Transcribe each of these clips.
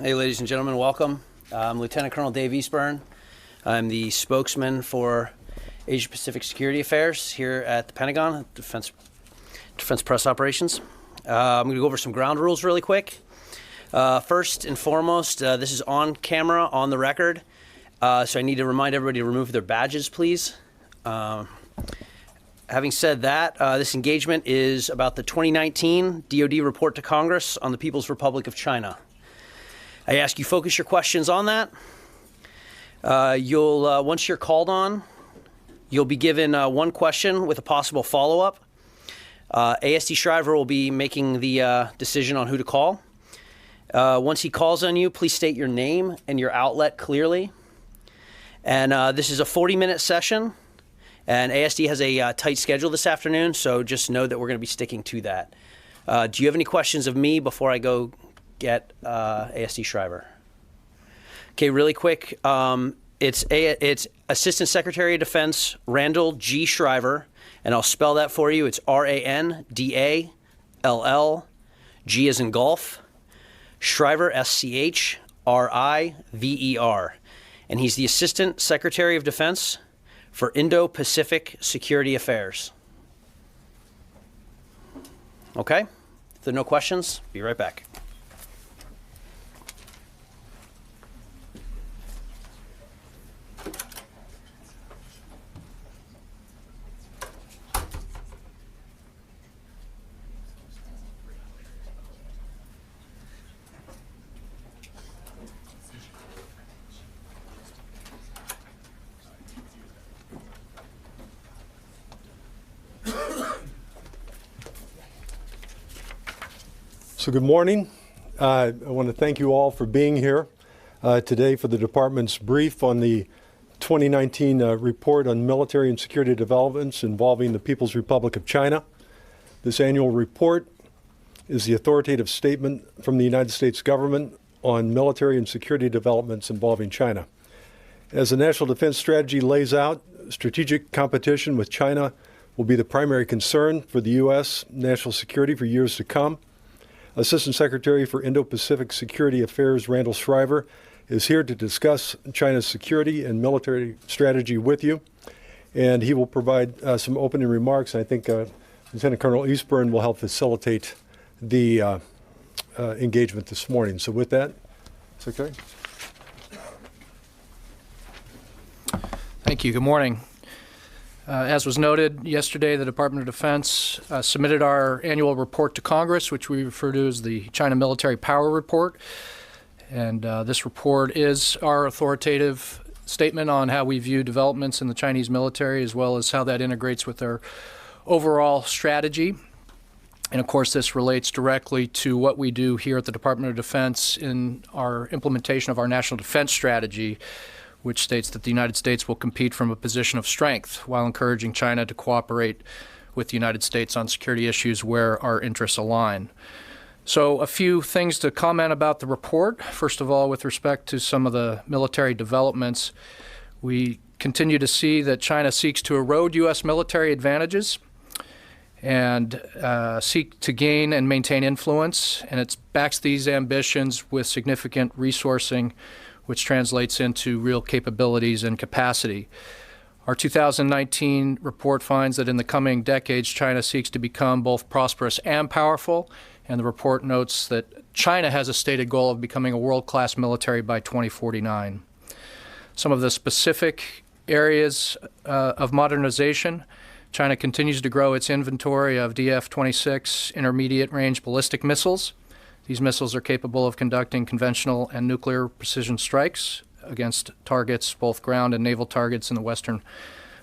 Hey, ladies and gentlemen, welcome. I'm Lieutenant Colonel Dave Eastburn. I'm the spokesman for Asia-Pacific Security Affairs here at the Pentagon, Defense Press Operations. I'm going to go over some ground rules really quick. First and foremost, this is on camera, on the record, so I need to remind everybody to remove their badges, please. Having said that, this engagement is about the 2019 DoD report to Congress on the People's Republic of China. I ask you focus your questions on that. Once you're called on, you'll be given one question with a possible follow-up. ASD Schriver will be making the decision on who to call. Once he calls on you, please state your name and your outlet clearly. And this is a 40-minute session, and ASD has a tight schedule this afternoon, so just know that we're going to be sticking to that. Do you have any questions of me before I go get ASD Schriver? Okay, really quick. It's Assistant Secretary of Defense Randall G. Schriver, and I'll spell that for you. It's R-A-N-D-A-L-L, G as in golf, Schriver, S-C-H-R-I-V-E-R. And he's the Assistant Secretary of Defense for Indo-Pacific Security Affairs. Okay? If there are no questions, be right back. So good morning. I want to thank you all for being here today for the Department's brief on the 2019 report on military and security developments involving the People's Republic of China. This annual report is the authoritative statement from the United States government on military and security developments involving China. As the National Defense Strategy lays out, strategic competition with China will be the primary concern for the U.S. national security for years to come. Assistant Secretary for Indo-Pacific Security Affairs Randall Schriver is here to discuss China's security and military strategy with you, and he will provide some opening remarks. I think Lieutenant Colonel Eastburn will help facilitate the engagement this morning. So with that, Secretary. Thank you. Good morning. As was noted yesterday, the Department of Defense submitted our annual report to Congress, which we refer to as the China Military Power Report. And this report is our authoritative statement on how we view developments in the Chinese military, as well as how that integrates with our overall strategy. And of course, this relates directly to what we do here at the Department of Defense in our implementation of our national defense strategy, which states that the United States will compete from a position of strength while encouraging China to cooperate with the United States on security issues where our interests align. So a few things to comment about the report. First of all, with respect to some of the military developments, we continue to see that China seeks to erode U.S. military advantages and seek to gain and maintain influence, and it backs these ambitions with significant resourcing, which translates into real capabilities and capacity. Our 2019 report finds that in the coming decades, China seeks to become both prosperous and powerful, and the report notes that China has a stated goal of becoming a world-class military by 2049. Some of the specific areas of modernization: China continues to grow its inventory of DF-26 intermediate-range ballistic missiles. These missiles are capable of conducting conventional and nuclear precision strikes against targets, both ground and naval targets in the Western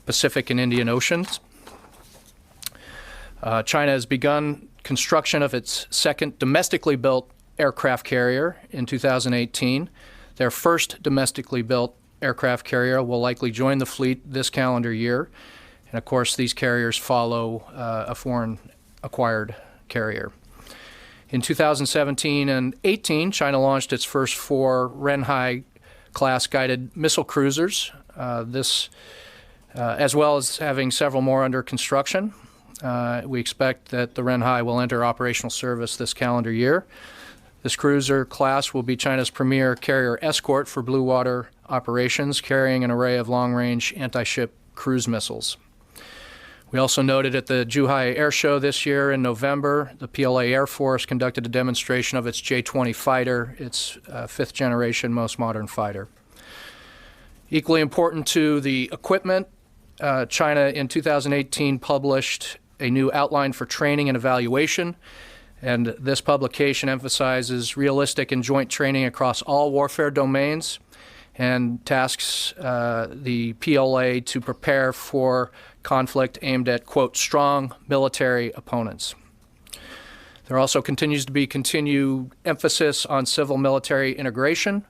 Pacific and Indian Oceans. China has begun construction of its second domestically built aircraft carrier in 2018. Their first domestically built aircraft carrier will likely join the fleet this calendar year. And of course, these carriers follow a foreign acquired carrier. In 2017 and 18, China launched its first 4 Renhai-class guided missile cruisers, as well as having several more under construction. We expect that the Renhai will enter operational service this calendar year. This cruiser class will be China's premier carrier escort for blue water operations, carrying an array of long-range anti-ship cruise missiles. We also noted at the Zhuhai Air Show this year in November, the PLA Air Force conducted a demonstration of its J-20 fighter, its fifth-generation most modern fighter. Equally important to the equipment, China in 2018 published a new outline for training and evaluation, and this publication emphasizes realistic and joint training across all warfare domains and tasks the PLA to prepare for conflict aimed at, quote, strong military opponents. There also continues to be continued emphasis on civil-military integration.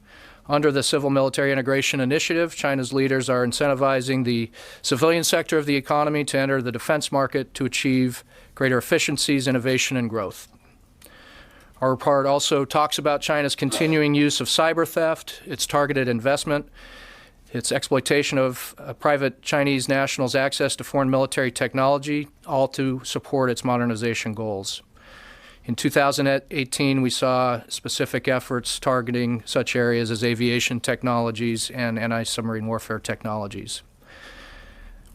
Under the Civil Military Integration Initiative, China's leaders are incentivizing the civilian sector of the economy to enter the defense market to achieve greater efficiencies, innovation, and growth. Our report also talks about China's continuing use of cyber theft, its targeted investment, its exploitation of private Chinese nationals' access to foreign military technology, all to support its modernization goals. In 2018, we saw specific efforts targeting such areas as aviation technologies and anti-submarine warfare technologies.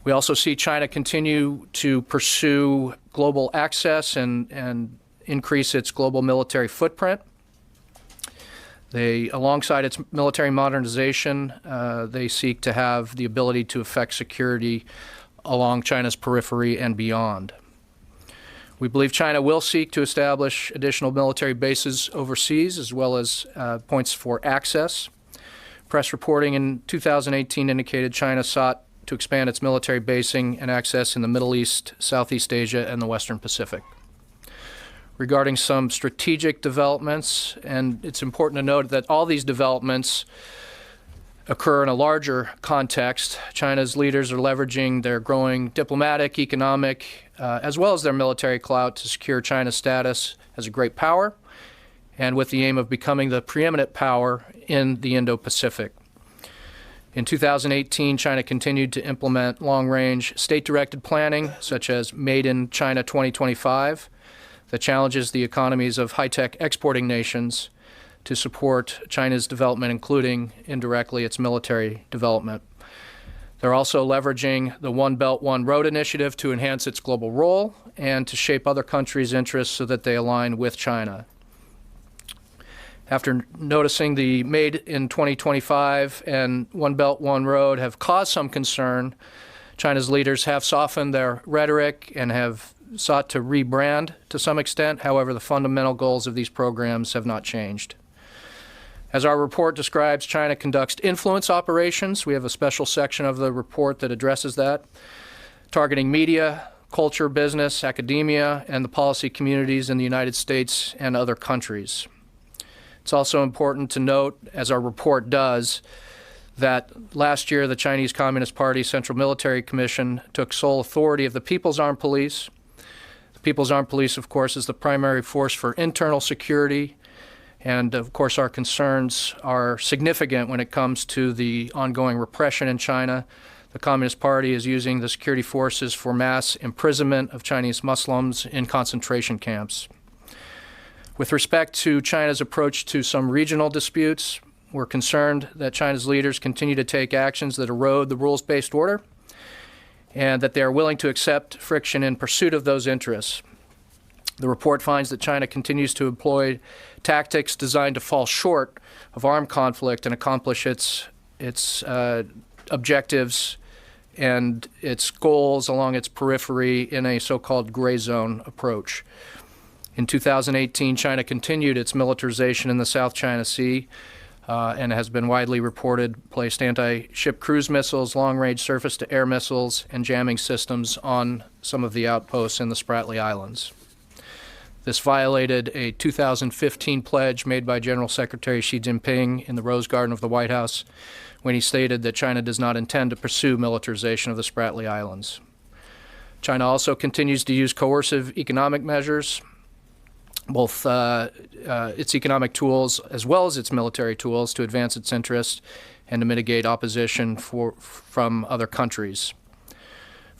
We also see China continue to pursue global access and increase its global military footprint. Alongside its military modernization, they seek to have the ability to effect security along China's periphery and beyond. We believe China will seek to establish additional military bases overseas, as well as points for access. Press reporting in 2018 indicated China sought to expand its military basing and access in the Middle East, Southeast Asia, and the Western Pacific. Regarding some strategic developments, and it's important to note that all these developments occur in a larger context. China's leaders are leveraging their growing diplomatic, economic, as well as their military clout to secure China's status as a great power, and with the aim of becoming the preeminent power in the Indo-Pacific. In 2018, China continued to implement long-range state-directed planning, such as Made in China 2025, that challenges the economies of high-tech exporting nations to support China's development, including indirectly its military development. They're also leveraging the One Belt, One Road initiative to enhance its global role and to shape other countries' interests so that they align with China. After noticing the Made in 2025 and One Belt, One Road have caused some concern, China's leaders have softened their rhetoric and have sought to rebrand to some extent. However, the fundamental goals of these programs have not changed. As our report describes, China conducts influence operations. We have a special section of the report that addresses that, targeting media, culture, business, academia, and the policy communities in the United States and other countries. It's also important to note, as our report does, that last year the Chinese Communist Party Central Military Commission took sole authority of the People's Armed Police. The People's Armed Police, of course, is the primary force for internal security. And, of course, our concerns are significant when it comes to the ongoing repression in China. The Communist Party is using the security forces for mass imprisonment of Chinese Muslims in concentration camps. With respect to China's approach to some regional disputes, we're concerned that China's leaders continue to take actions that erode the rules-based order and that they are willing to accept friction in pursuit of those interests. The report finds that China continues to employ tactics designed to fall short of armed conflict and accomplish its objectives and its goals along its periphery in a so-called gray zone approach. In 2018, China continued its militarization in the South China Sea and has been widely reported placed anti-ship cruise missiles, long-range surface-to-air missiles, and jamming systems on some of the outposts in the Spratly Islands. This violated a 2015 pledge made by General Secretary Xi Jinping in the Rose Garden of the White House when he stated that China does not intend to pursue militarization of the Spratly Islands. China also continues to use coercive economic measures, both its economic tools as well as its military tools, to advance its interests and to mitigate opposition from other countries.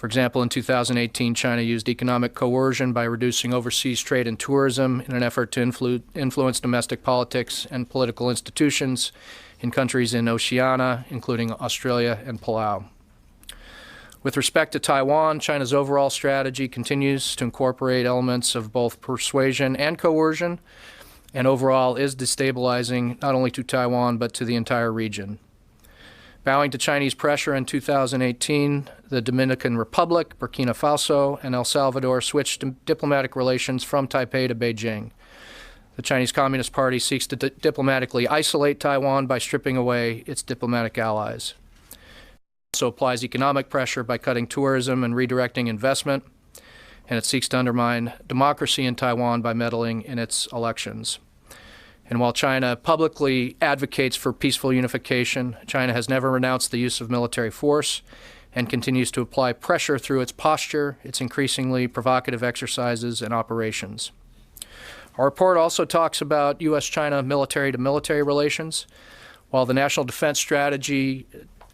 For example, in 2018, China used economic coercion by reducing overseas trade and tourism in an effort to influence domestic politics and political institutions in countries in Oceania, including Australia and Palau. With respect to Taiwan, China's overall strategy continues to incorporate elements of both persuasion and coercion, and overall is destabilizing not only to Taiwan but to the entire region. Bowing to Chinese pressure in 2018, the Dominican Republic, Burkina Faso, and El Salvador switched diplomatic relations from Taipei to Beijing. The Chinese Communist Party seeks to diplomatically isolate Taiwan by stripping away its diplomatic allies. It also applies economic pressure by cutting tourism and redirecting investment, and it seeks to undermine democracy in Taiwan by meddling in its elections. And while China publicly advocates for peaceful unification, China has never renounced the use of military force and continues to apply pressure through its posture, its increasingly provocative exercises and operations. Our report also talks about U.S.-China military-to-military relations. While the National Defense Strategy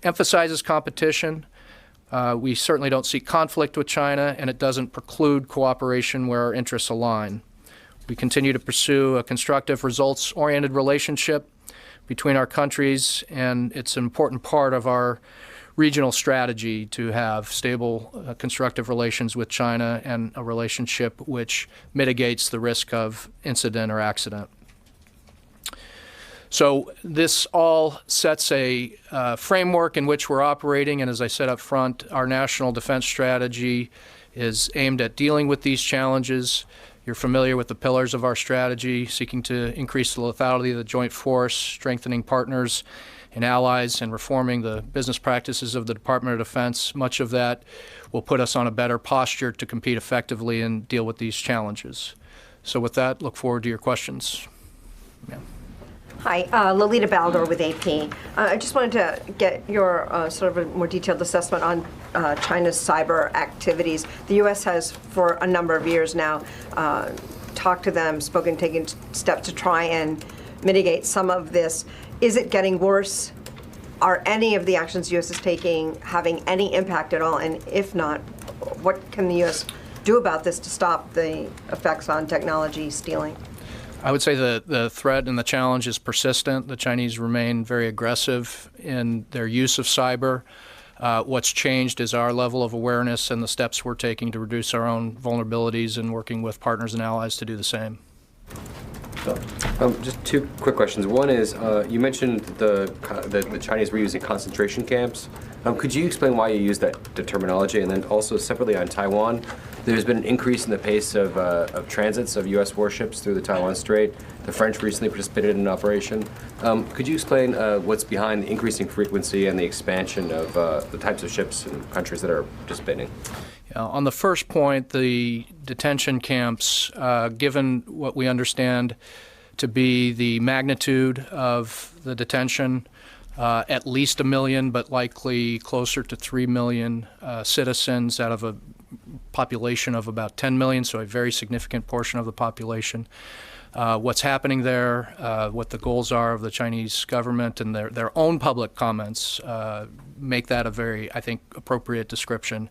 emphasizes competition, we certainly don't seek conflict with China, and it doesn't preclude cooperation where our interests align. We continue to pursue a constructive, results-oriented relationship between our countries, and it's an important part of our regional strategy to have stable, constructive relations with China and a relationship which mitigates the risk of incident or accident. So this all sets a framework in which we're operating, and as I said up front, our national defense strategy is aimed at dealing with these challenges. You're familiar with the pillars of our strategy, seeking to increase the lethality of the joint force, strengthening partners and allies, and reforming the business practices of the Department of Defense. Much of that will put us on a better posture to compete effectively and deal with these challenges. So with that, look forward to your questions. Yeah. Hi, Lolita Baldor with AP. I just wanted to get your sort of a more detailed assessment on China's cyber activities. The U.S. has, for a number of years now, talked to them, taken steps to try and mitigate some of this. Is it getting worse? Are any of the actions the U.S. is taking having any impact at all? And if not, what can the U.S. do about this to stop the effects on technology stealing? I would say the threat and the challenge is persistent. The Chinese remain very aggressive in their use of cyber. What's changed is our level of awareness and the steps we're taking to reduce our own vulnerabilities and working with partners and allies to do the same. Just two quick questions. One is, you mentioned the Chinese were using concentration camps. Could you explain why you use that terminology? And then also separately on Taiwan, there's been an increase in the pace of transits of U.S. warships through the Taiwan Strait. The French recently participated in an operation. Could you explain what's behind the increasing frequency and the expansion of the types of ships and countries that are participating? On the first point, the detention camps, given what we understand to be the magnitude of the detention, at least 1 million, but likely closer to 3 million citizens out of a population of about 10 million, so a very significant portion of the population. What's happening there, what the goals are of the Chinese government, and their own public comments make that a very, I think, appropriate description.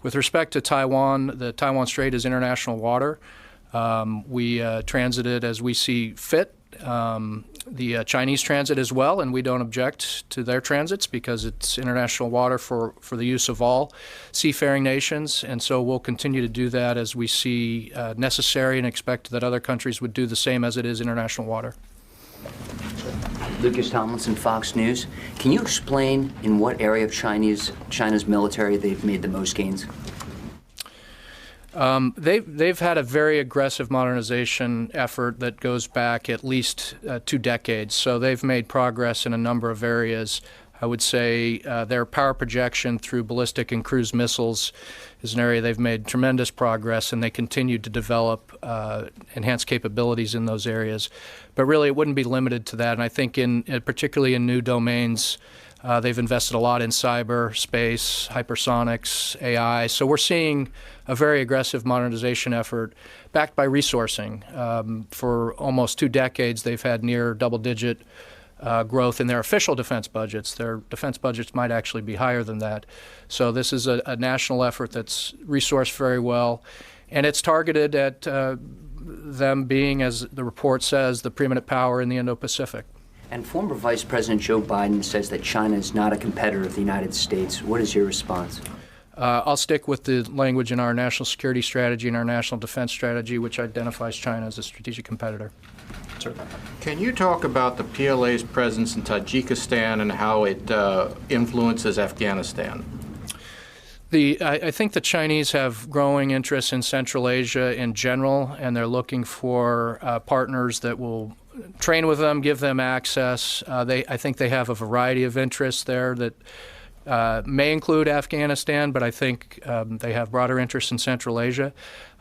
With respect to Taiwan, the Taiwan Strait is international water. We transited as we see fit. The Chinese transit as well, and we don't object to their transits because it's international water for the use of all seafaring nations, and so we'll continue to do that as we see necessary and expect that other countries would do the same as it is international water. Lucas Tomlinson, Fox News. Can you explain in what area of China's military they've made the most gains? They've had a very aggressive modernization effort that goes back at least 2 decades. So they've made progress in a number of areas. I would say their power projection through ballistic and cruise missiles is an area they've made tremendous progress, and they continue to develop enhanced capabilities in those areas. But really, it wouldn't be limited to that. And I think particularly in new domains, they've invested a lot in cyber, space, hypersonics, AI. So we're seeing a very aggressive modernization effort backed by resourcing. For almost 2 decades, they've had near double-digit growth in their official defense budgets. Their defense budgets might actually be higher than that. So this is a national effort that's resourced very well, and it's targeted at them being, as the report says, the preeminent power in the Indo-Pacific. And former Vice President Joe Biden says that China is not a competitor of the United States. What is your response? I'll stick with the language in our national security strategy and our national defense strategy, which identifies China as a strategic competitor. Sir. Can you talk about the PLA's presence in Tajikistan and how it influences Afghanistan? I think the Chinese have growing interest in Central Asia in general, and they're looking for partners that will train with them, give them access. I think they have a variety of interests there that may include Afghanistan, but I think they have broader interests in Central Asia.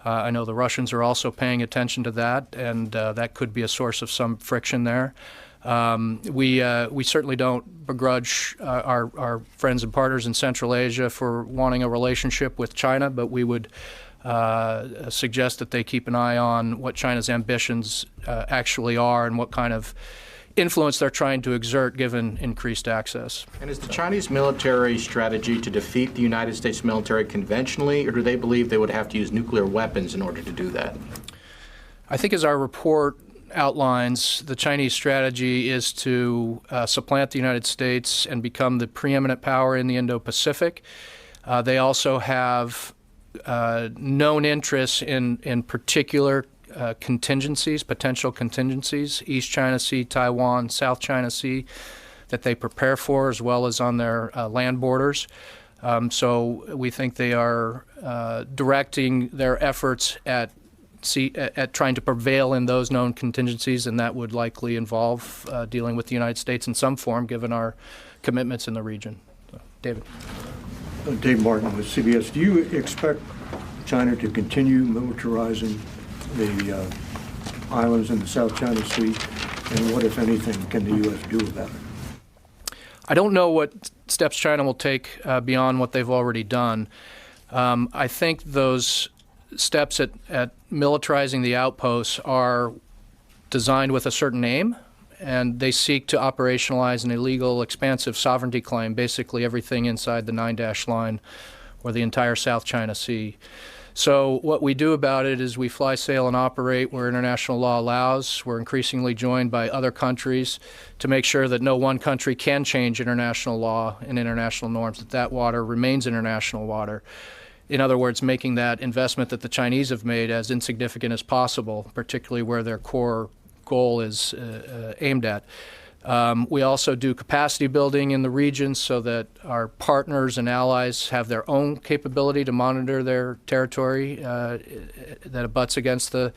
I know the Russians are also paying attention to that, and that could be a source of some friction there. We certainly don't begrudge our friends and partners in Central Asia for wanting a relationship with China, but we would suggest that they keep an eye on what China's ambitions actually are and what kind of influence they're trying to exert given increased access. And is the Chinese military strategy to defeat the United States military conventionally, or do they believe they would have to use nuclear weapons in order to do that? I think as our report outlines, the Chinese strategy is to supplant the United States and become the preeminent power in the Indo-Pacific. They also have known interests in particular contingencies, potential contingencies, East China Sea, Taiwan, South China Sea, that they prepare for, as well as on their land borders. So we think they are directing their efforts at trying to prevail in those known contingencies, and that would likely involve dealing with the United States in some form, given our commitments in the region. So, David. Dave Martin with CBS. Do you expect China to continue militarizing the islands in the South China Sea, and what, if anything, can the U.S. do about it? I don't know what steps China will take beyond what they've already done. I think those steps at militarizing the outposts are designed with a certain aim, and they seek to operationalize an illegal, expansive sovereignty claim, basically everything inside the 9-dash line or the entire South China Sea. So what we do about it is we fly, sail, and operate where international law allows. We're increasingly joined by other countries to make sure that no one country can change international law and international norms, that water remains international water. In other words, making that investment that the Chinese have made as insignificant as possible, particularly where their core goal is aimed at. We also do capacity building in the region so that our partners and allies have their own capability to monitor their territory that abuts against the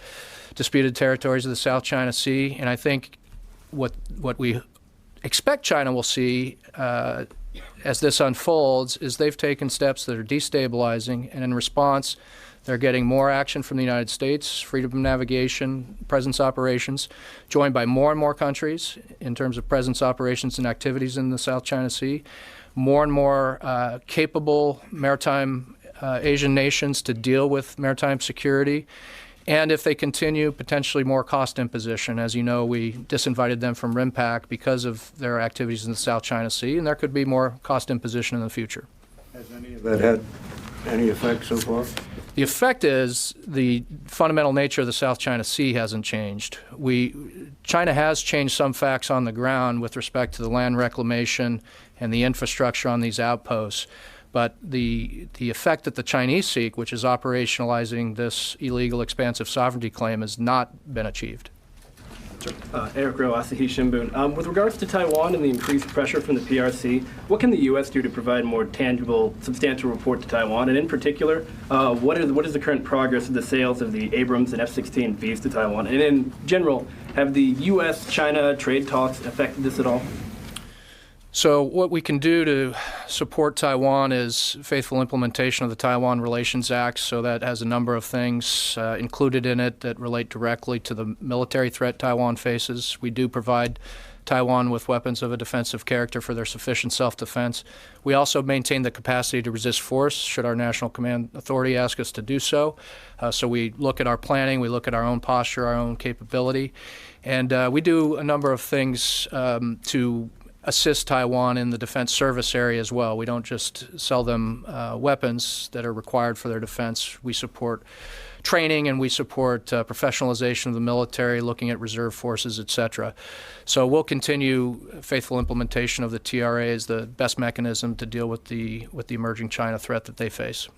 disputed territories of the South China Sea. And I think what we expect China will see as this unfolds is they've taken steps that are destabilizing, and in response, they're getting more action from the United States, freedom of navigation, presence operations, joined by more and more countries in terms of presence operations and activities in the South China Sea, more and more capable maritime Asian nations to deal with maritime security, and if they continue, potentially more cost imposition. As you know, we disinvited them from RIMPAC because of their activities in the South China Sea, and there could be more cost imposition in the future. Has any of that had any effect so far? The effect is the fundamental nature of the South China Sea hasn't changed. China has changed some facts on the ground with respect to the land reclamation and the infrastructure on these outposts. But the effect that the Chinese seek, which is operationalizing this illegal expansive sovereignty claim, has not been achieved. Eric Rowe, Asahi Shimbun. With regards to Taiwan and the increased pressure from the PRC, what can the U.S. do to provide more tangible, substantial report to Taiwan? And in particular, what is the current progress of the sales of the Abrams and F-16 Vs to Taiwan? And in general, have the U.S.-China trade talks affected this at all? So what we can do to support Taiwan is faithful implementation of the Taiwan Relations Act. So that has a number of things included in it that relate directly to the military threat Taiwan faces. We do provide Taiwan with weapons of a defensive character for their sufficient self-defense. We also maintain the capacity to resist force should our national command authority ask us to do so. So we look at our planning, we look at our own posture, our own capability, and we do a number of things to assist Taiwan in the defense service area as well. We don't just sell them weapons that are required for their defense. We support training and we support professionalization of the military, looking at reserve forces, etc. So we'll continue faithful implementation of the TRA as the best mechanism to deal with the emerging China threat that they face.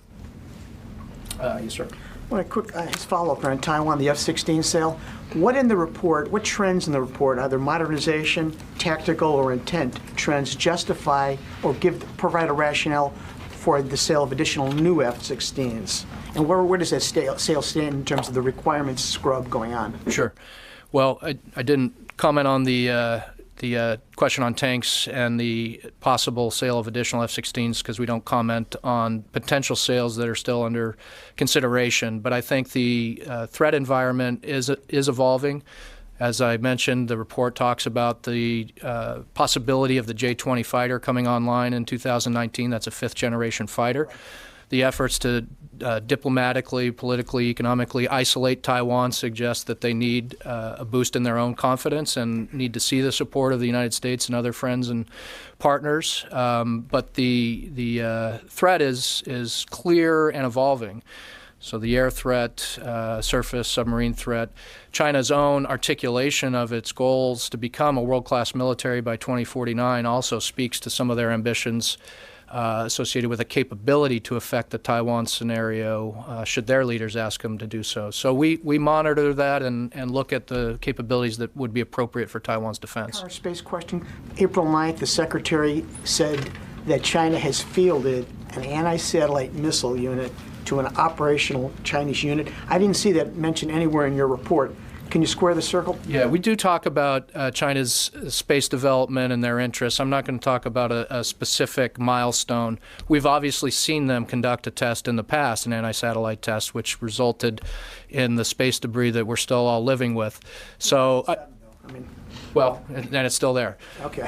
Yes, sir. Well, a quick follow-up on Taiwan, the F-16 sale. What in the report, what trends in the report, either modernization, tactical, or intent trends justify or provide a rationale for the sale of additional new F-16s? And where does that sale stand in terms of the requirements scrub going on? Sure. Well, I didn't comment on the question on tanks and the possible sale of additional F-16s because we don't comment on potential sales that are still under consideration. But I think the threat environment is evolving. As I mentioned, the report talks about the possibility of the J-20 fighter coming online in 2019. That's a fifth-generation fighter. The efforts to diplomatically, politically, economically isolate Taiwan suggest that they need a boost in their own confidence and need to see the support of the United States and other friends and partners. But the threat is clear and evolving. So the air threat, surface, submarine threat, China's own articulation of its goals to become a world-class military by 2049 also speaks to some of their ambitions associated with a capability to affect the Taiwan scenario should their leaders ask them to do so. So we monitor that and look at the capabilities that would be appropriate for Taiwan's defense. Our space question. April 9th, the Secretary said that China has fielded an anti-satellite missile unit to an operational Chinese unit. I didn't see that mentioned anywhere in your report. Can you square the circle? Yeah, we do talk about China's space development and their interests. I'm not going to talk about a specific milestone. We've obviously seen them conduct a test in the past, an anti-satellite test, which resulted in the space debris that we're still all living with. So, and it's still there. Okay.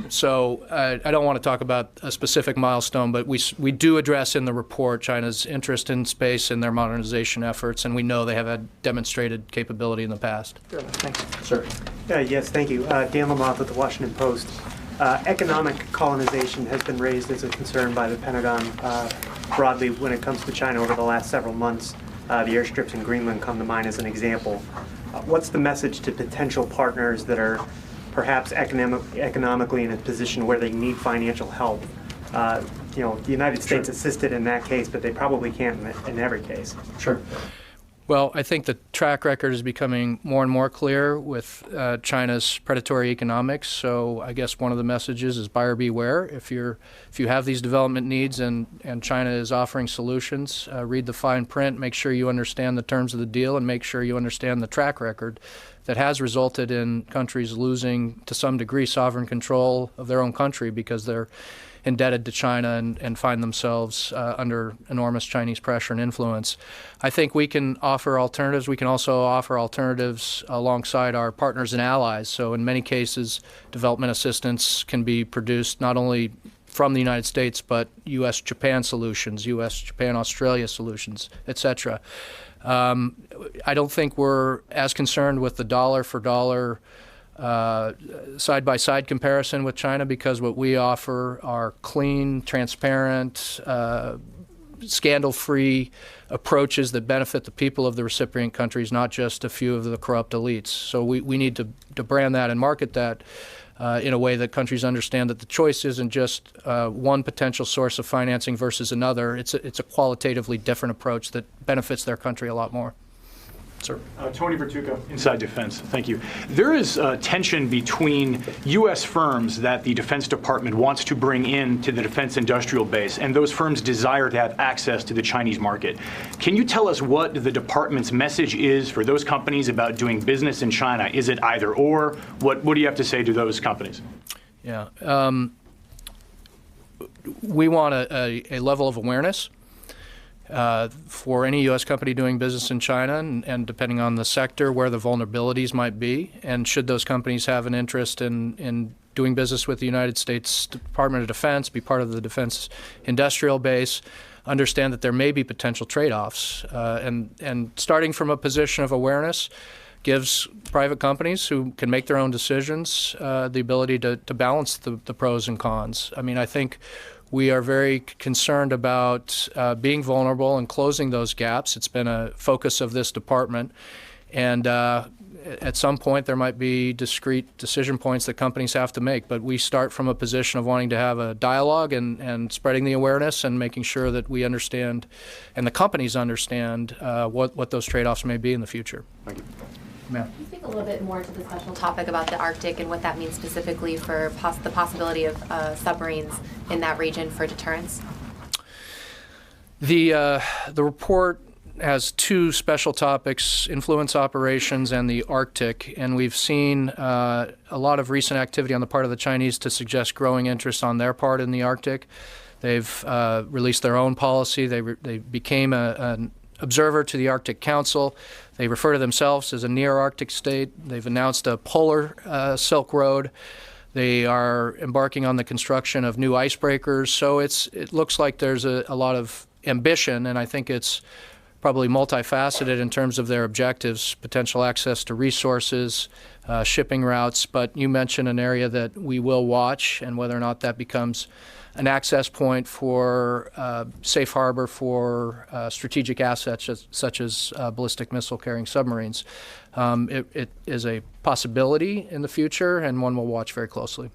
So I don't want to talk about a specific milestone, but we do address in the report China's interest in space and their modernization efforts, and we know they have had demonstrated capability in the past. Thanks. Sir. Yes, thank you. Dan Lamothe with the Washington Post. Economic colonization has been raised as a concern by the Pentagon broadly when it comes to China over the last several months. The airstrips in Greenland come to mind as an example. What's the message to potential partners that are perhaps economically in a position where they need financial help? The United States assisted in that case, but they probably can't in every case. Sure. Well, I think the track record is becoming more and more clear with China's predatory economics. So I guess one of the messages is buyer beware. If you have these development needs and China is offering solutions, read the fine print, make sure you understand the terms of the deal, and make sure you understand the track record that has resulted in countries losing, to some degree, sovereign control of their own country because they're indebted to China and find themselves under enormous Chinese pressure and influence. I think we can offer alternatives. We can also offer alternatives alongside our partners and allies. So in many cases, development assistance can be produced not only from the United States, but U.S.-Japan solutions, U.S.-Japan-Australia solutions, etc. I don't think we're as concerned with the dollar-for-dollar side-by-side comparison with China because what we offer are clean, transparent, scandal-free approaches that benefit the people of the recipient countries, not just a few of the corrupt elites. So we need to brand that and market that in a way that countries understand that the choice isn't just one potential source of financing versus another. It's a qualitatively different approach that benefits their country a lot more. Sir. Tony Vertuca, Inside Defense. Thank you. There is tension between U.S. firms that the Defense Department wants to bring in to the defense industrial base and those firms' desire to have access to the Chinese market. Can you tell us what the department's message is for those companies about doing business in China? Is it either or? What do you have to say to those companies? Yeah. we want a level of awareness for any U.S. company doing business in China, and depending on the sector, where the vulnerabilities might be, and should those companies have an interest in doing business with the United States Department of Defense, be part of the defense industrial base, understand that there may be potential trade-offs, and starting from a position of awareness gives private companies who can make their own decisions the ability to balance the pros and cons. I mean, I think we are very concerned about being vulnerable and closing those gaps. It's been a focus of this department, and at some point there might be discrete decision points that companies have to make, but we start from a position of wanting to have a dialogue and spreading the awareness and making sure that we understand and the companies understand what those trade-offs may be in the future. Thank you. Ma'am. Can you speak a little bit more to the special topic about the Arctic and what that means specifically for the possibility of submarines in that region for deterrence? The report has two special topics, influence operations and the Arctic, and we've seen a lot of recent activity on the part of the Chinese to suggest growing interest on their part in the Arctic. They've released their own policy. They became an observer to the Arctic Council. They refer to themselves as a near-Arctic state. They've announced a polar Silk Road. They are embarking on the construction of new icebreakers. So it looks like there's a lot of ambition, and I think it's probably multifaceted in terms of their objectives, potential access to resources, shipping routes. But you mentioned an area that we will watch, and whether or not that becomes an access point for safe harbor for strategic assets such as ballistic missile carrying submarines. It is a possibility in the future, and one we'll watch very closely.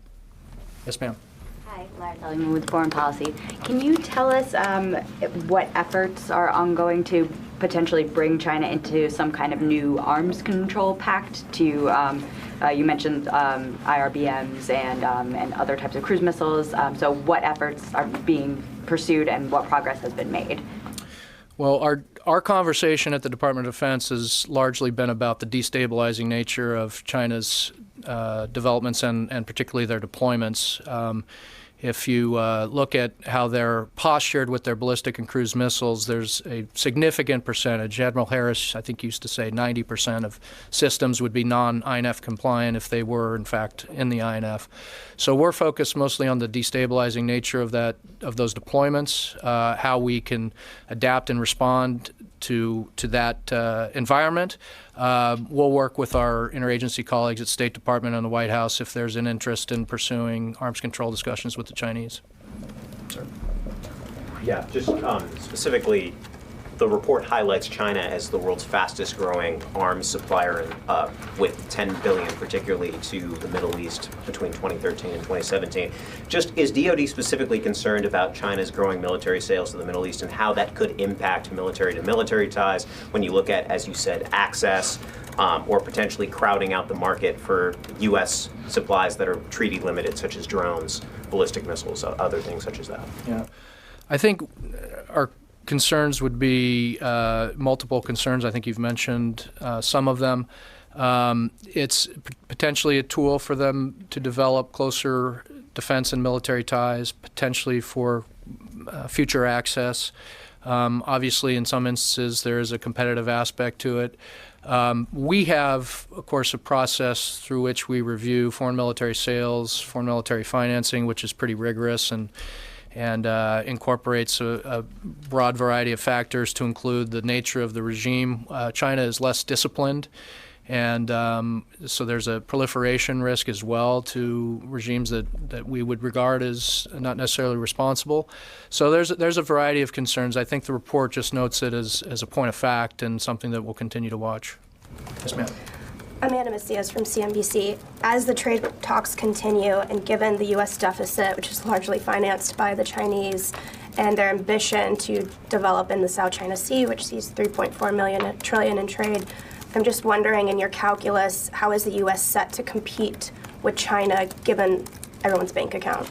Yes, ma'am. Hi, Lara Seligman with Foreign Policy. Can you tell us what efforts are ongoing to potentially bring China into some kind of new arms control pact to, you mentioned IRBMs and other types of cruise missiles. So what efforts are being pursued and what progress has been made? Well, our conversation at the Department of Defense has largely been about the destabilizing nature of China's developments and particularly their deployments. If you look at how they're postured with their ballistic and cruise missiles, there's a significant percentage. Admiral Harris, I think, used to say 90% of systems would be non-INF compliant if they were, in fact, in the INF. So we're focused mostly on the destabilizing nature of those deployments, how we can adapt and respond to that environment. We'll work with our interagency colleagues at State Department and the White House if there's an interest in pursuing arms control discussions with the Chinese. Sir. Yeah, just specifically, the report highlights China as the world's fastest growing arms supplier with $10 billion particularly to the Middle East between 2013 and 2017. Just is DoD specifically concerned about China's growing military sales to the Middle East and how that could impact military-to-military ties when you look at, as you said, access or potentially crowding out the market for U.S. supplies that are treaty limited, such as drones, ballistic missiles, other things such as that? Yeah, I think our concerns would be multiple concerns. I think you've mentioned some of them. It's potentially a tool for them to develop closer defense and military ties, potentially for future access. Obviously, in some instances, there is a competitive aspect to it. We have, of course, a process through which we review foreign military sales, foreign military financing, which is pretty rigorous and incorporates a broad variety of factors to include the nature of the regime. China is less disciplined, and so there's a proliferation risk as well to regimes that we would regard as not necessarily responsible. So there's a variety of concerns. I think the report just notes it as a point of fact and something that we'll continue to watch. Yes, ma'am. Amanda Macias from CNBC. As the trade talks continue, and given the U.S. deficit, which is largely financed by the Chinese, and their ambition to develop in the South China Sea, which sees $3.4 trillion in trade, I'm just wondering, in your calculus, how is the U.S. set to compete with China, given everyone's bank account?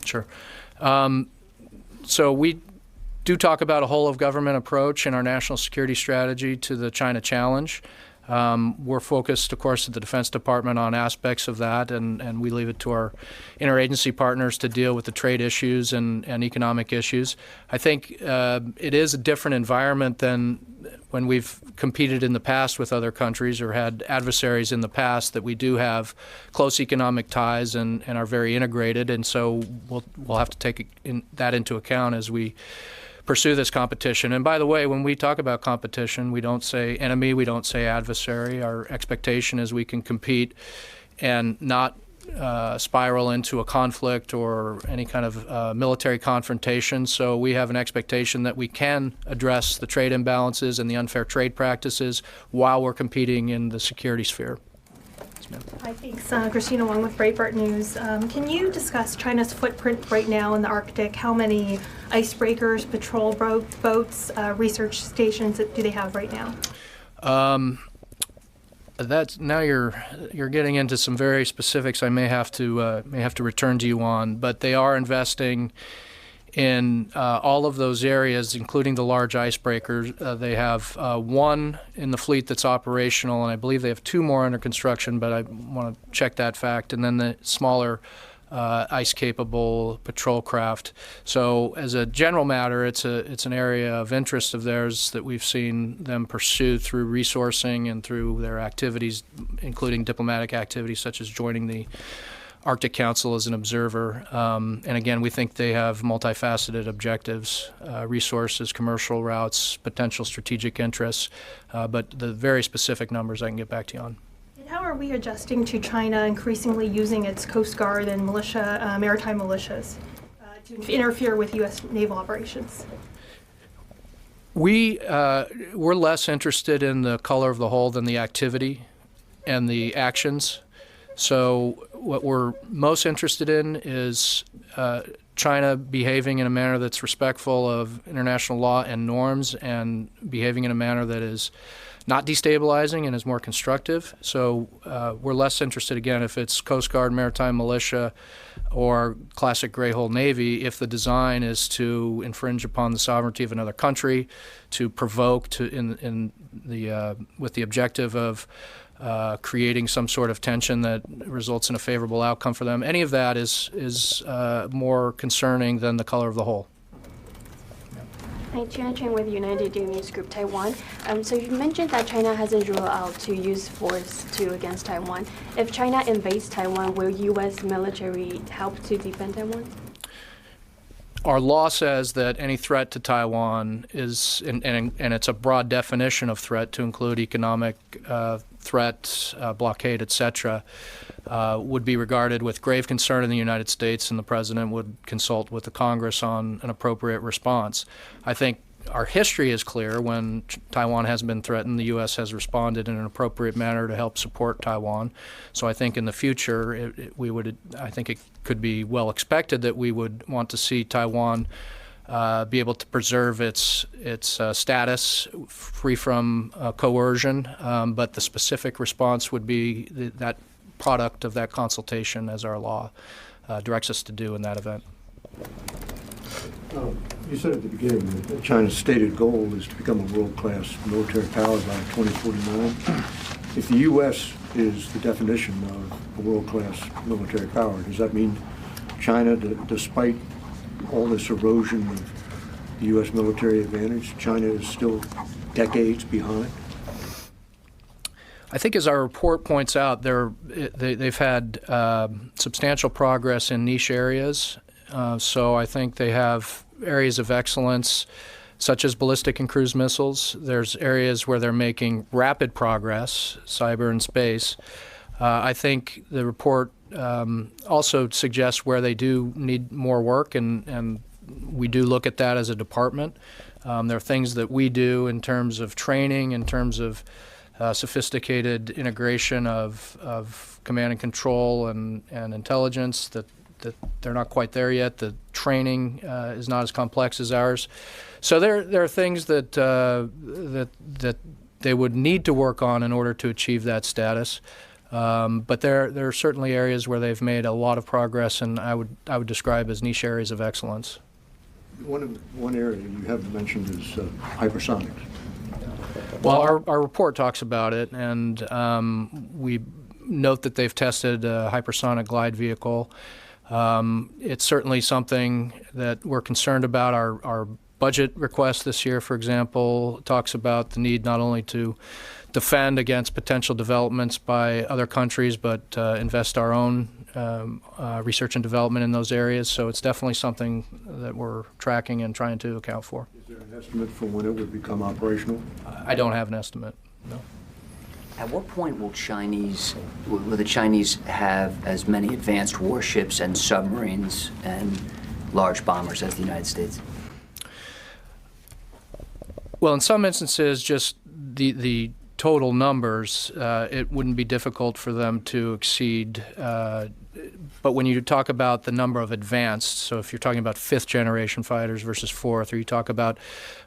Sure. So we do talk about a whole-of-government approach in our national security strategy to the China challenge. We're focused, of course, at the Defense Department on aspects of that, and we leave it to our interagency partners to deal with the trade issues and economic issues. I think it is a different environment than when we've competed in the past with other countries or had adversaries in the past, that we do have close economic ties and are very integrated, and so we'll have to take that into account as we pursue this competition. And by the way, when we talk about competition, we don't say enemy, we don't say adversary. Our expectation is we can compete and not spiral into a conflict or any kind of military confrontation. So we have an expectation that we can address the trade imbalances and the unfair trade practices while we're competing in the security sphere. Hi, thanks. Christina Wong with Breitbart News. Can you discuss China's footprint right now in the Arctic? How many icebreakers, patrol boats, research stations do they have right now? That's now you're getting into some very specifics I may have to return to you on, but they are investing in all of those areas, including the large icebreakers. They have one in the fleet that's operational, and I believe they have 2 more under construction, but I want to check that fact, and then the smaller ice-capable patrol craft. So as a general matter, it's an area of interest of theirs that we've seen them pursue through resourcing and through their activities, including diplomatic activities such as joining the Arctic Council as an observer. And again, we think they have multifaceted objectives, resources, commercial routes, potential strategic interests, but the very specific numbers I can get back to you on. And how are we adjusting to China increasingly using its Coast Guard and militia, maritime militias to interfere with U.S. naval operations? We're less interested in the color of the hull than the activity and the actions. So what we're most interested in is China behaving in a manner that's respectful of international law and norms, and behaving in a manner that is not destabilizing and is more constructive. So we're less interested, again, if it's Coast Guard, maritime militia, or classic gray hull Navy, if the design is to infringe upon the sovereignty of another country, to provoke, with the objective of creating some sort of tension that results in a favorable outcome for them. Any of that is more concerning than the color of the hull. Hi, Chen Chen with United News Group Taiwan. So you mentioned that China hasn't ruled out to use force against Taiwan. If China invades Taiwan, will U.S. military help to defend Taiwan? Our law says that any threat to Taiwan is, and it's a broad definition of threat to include economic threat, blockade, etc., would be regarded with grave concern in the United States, and the President would consult with the Congress on an appropriate response. I think our history is clear. When Taiwan has been threatened, the U.S. has responded in an appropriate manner to help support Taiwan. So I think in the future, I think it could be well expected that we would want to see Taiwan be able to preserve its status free from coercion, but the specific response would be that product of that consultation, as our law directs us to do in that event. You said at the beginning that China's stated goal is to become a world-class military power by 2049. If the U.S. is the definition of a world-class military power, does that mean China, despite all this erosion of the U.S. military advantage, China is still decades behind? I think, as our report points out, they've had substantial progress in niche areas. So I think they have areas of excellence, such as ballistic and cruise missiles. There's areas where they're making rapid progress, cyber and space. I think the report also suggests where they do need more work, and we do look at that as a department. There are things that we do in terms of training, in terms of sophisticated integration of command and control and intelligence that they're not quite there yet. The training is not as complex as ours. So there are things that they would need to work on in order to achieve that status. But there are certainly areas where they've made a lot of progress, and I would describe as niche areas of excellence. One area you haven't mentioned is hypersonics. Well, our report talks about it, and we note that they've tested a hypersonic glide vehicle. It's certainly something that we're concerned about. Our budget request this year, for example, talks about the need not only to defend against potential developments by other countries, but invest our own research and development in those areas. So it's definitely something that we're tracking and trying to account for. Is there an estimate for when it would become operational? I don't have an estimate, no. At what point will the Chinese have as many advanced warships and submarines and large bombers as the United States? Well, in some instances, just the total numbers, it wouldn't be difficult for them to exceed. But when you talk about the number of advanced, so if you're talking about 5th generation fighters versus 4th, or you talk about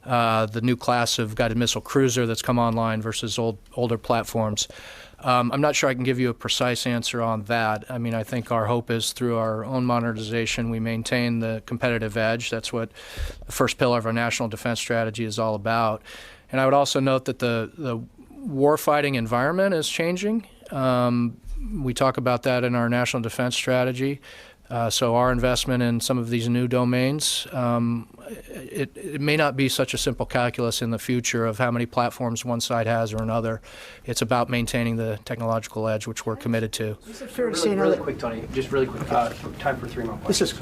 the new class of guided missile cruiser that's come online versus older platforms, I'm not sure I can give you a precise answer on that. I mean, I think our hope is through our own modernization, we maintain the competitive edge. That's what the first pillar of our national defense strategy is all about. And I would also note that the warfighting environment is changing. We talk about that in our national defense strategy. So our investment in some of these new domains, it may not be such a simple calculus in the future of how many platforms one side has or another. It's about maintaining the technological edge, which we're committed to. Is it fair to say Really quick, Tony. Just really quick. Time for 3 more questions.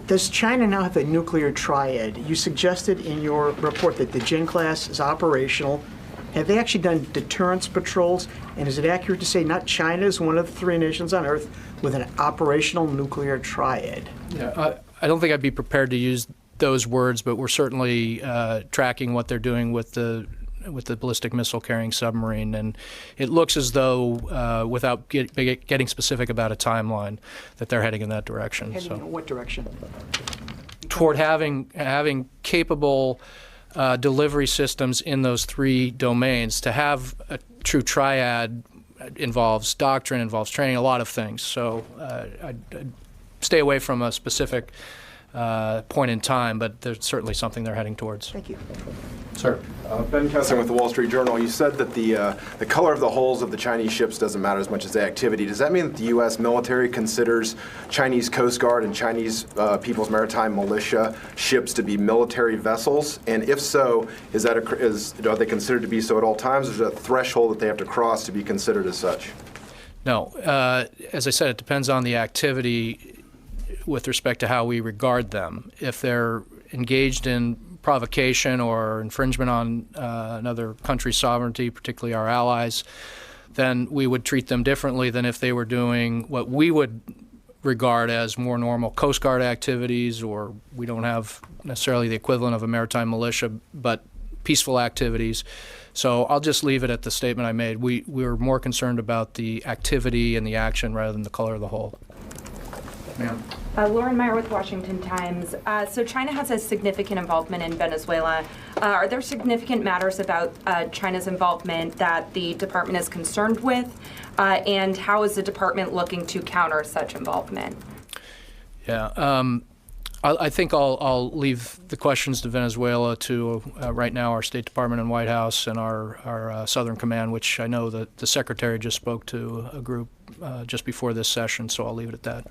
Does China now have a nuclear triad? You suggested in your report that the Jin class is operational. Have they actually done deterrence patrols? And is it accurate to say not China is one of the 3 nations on Earth with an operational nuclear triad? Yeah, I don't think I'd be prepared to use those words, but we're certainly tracking what they're doing with the ballistic missile carrying submarine, and it looks as though, without getting specific about a timeline, that they're heading in that direction. Heading in what direction? Toward having capable delivery systems in those 3 domains. To have a true triad involves doctrine, involves training, a lot of things. So I'd stay away from a specific point in time, but there's certainly something they're heading towards. Thank you. Sir. Ben Kessler with the Wall Street Journal. You said that the color of the hulls of the Chinese ships doesn't matter as much as the activity. Does that mean that the U.S. military considers Chinese Coast Guard and Chinese People's Maritime Militia ships to be military vessels? And if so, are they considered to be so at all times, or is there a threshold that they have to cross to be considered as such? No. As I said, it depends on the activity with respect to how we regard them. If they're engaged in provocation or infringement on another country's sovereignty, particularly our allies, then we would treat them differently than if they were doing what we would regard as more normal Coast Guard activities, or we don't have necessarily the equivalent of a maritime militia, but peaceful activities. So I'll just leave it at the statement I made. We're more concerned about the activity and the action rather than the color of the hull. Ma'am. Lauren Meyer with Washington Times. So China has a significant involvement in Venezuela. Are there significant matters about China's involvement that the department is concerned with? And how is the department looking to counter such involvement? Yeah. I think I'll leave the questions to Venezuela to right now our State Department and White House and our Southern Command, which I know that the Secretary just spoke to a group just before this session, so I'll leave it at that.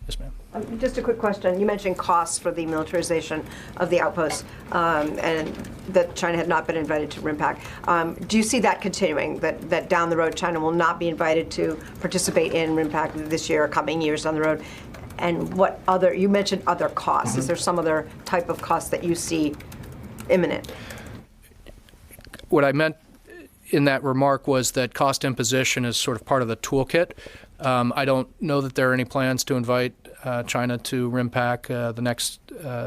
Yes, ma'am. Just a quick question. You mentioned costs for the militarization of the outposts and that China had not been invited to RIMPAC. Do you see that continuing, that down the road China will not be invited to participate in RIMPAC this year or coming years down the road? And what other, you mentioned other costs. Is there some other type of cost that you see imminent? What I meant in that remark was that cost imposition is sort of part of the toolkit. I don't know that there are any plans to invite China to RIMPAC, the next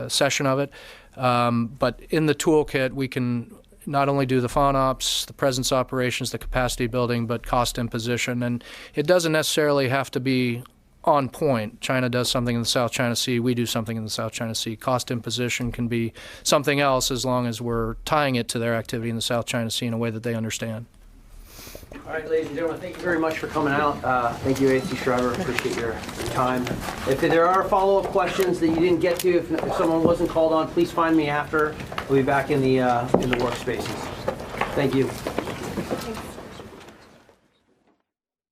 session of it. But in the toolkit, we can not only do the FONOPS, the presence operations, the capacity building, but cost imposition. And it doesn't necessarily have to be on point. China does something in the South China Sea, we do something in the South China Sea. Cost imposition can be something else as long as we're tying it to their activity in the South China Sea in a way that they understand. All right, ladies and gentlemen, thank you very much for coming out. Thank you, A.C. Schriver. Appreciate your time. If there are follow-up questions that you didn't get to, if someone wasn't called on, please find me after. We'll be back in the workspaces. Thank you. Thanks.